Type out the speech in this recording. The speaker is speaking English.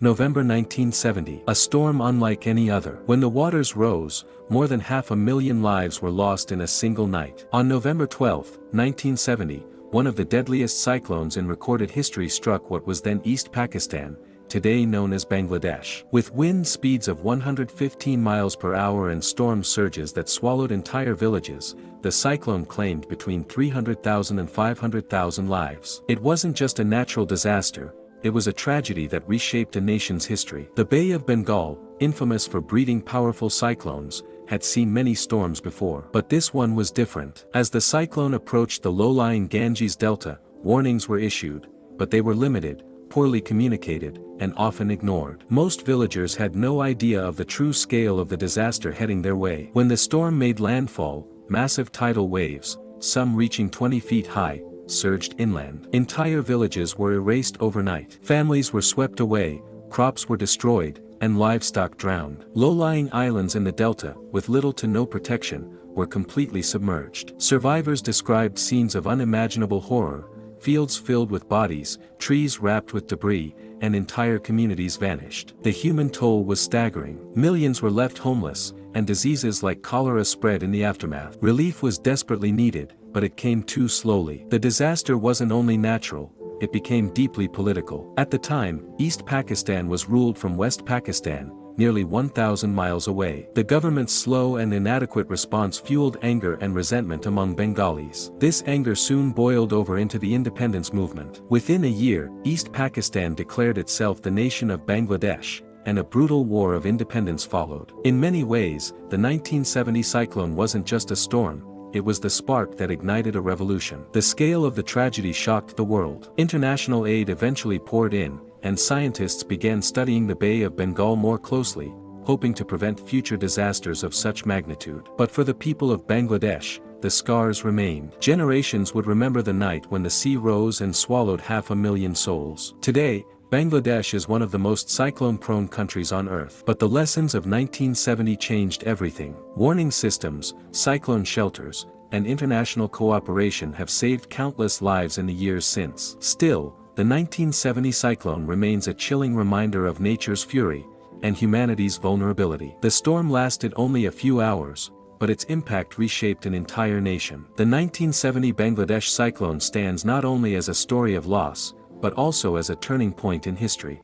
November 1970. A storm unlike any other. When the waters rose, more than 500,000 lives were lost in a single night. On November 12, 1970, one of the deadliest cyclones in recorded history struck what was then East Pakistan, today known as Bangladesh. With wind speeds of 115 miles per hour and storm surges that swallowed entire villages, the cyclone claimed between 300,000 and 500,000 lives. It wasn't just a natural disaster, it was a tragedy that reshaped a nation's history. The Bay of Bengal, infamous for breeding powerful cyclones, had seen many storms before. But this one was different. As the cyclone approached the low-lying Ganges Delta, warnings were issued, but they were limited, poorly communicated, and often ignored. Most villagers had no idea of the true scale of the disaster heading their way. When the storm made landfall, massive tidal waves, some reaching 20 feet high, surged inland. Entire villages were erased overnight. Families were swept away, crops were destroyed, and livestock drowned. Low-lying islands in the delta, with little to no protection, were completely submerged. Survivors described scenes of unimaginable horror, fields filled with bodies, trees wrapped with debris, and entire communities vanished. The human toll was staggering. Millions were left homeless, and diseases like cholera spread in the aftermath. Relief was desperately needed, but it came too slowly. The disaster wasn't only natural, it became deeply political. At the time, East Pakistan was ruled from West Pakistan, nearly 1,000 miles away. The government's slow and inadequate response fueled anger and resentment among Bengalis. This anger soon boiled over into the independence movement. Within a year, East Pakistan declared itself the nation of Bangladesh, and a brutal war of independence followed. In many ways, the 1970 cyclone wasn't just a storm, it was the spark that ignited a revolution. The scale of the tragedy shocked the world. International aid eventually poured in, and scientists began studying the Bay of Bengal more closely, hoping to prevent future disasters of such magnitude. But for the people of Bangladesh, the scars remained. Generations would remember the night when the sea rose and swallowed 500,000 souls. Today, Bangladesh is one of the most cyclone-prone countries on Earth. But the lessons of 1970 changed everything. Warning systems, cyclone shelters, and international cooperation have saved countless lives in the years since. Still, the 1970 cyclone remains a chilling reminder of nature's fury and humanity's vulnerability. The storm lasted only a few hours, but its impact reshaped an entire nation. The 1970 Bangladesh cyclone stands not only as a story of loss, but also as a turning point in history.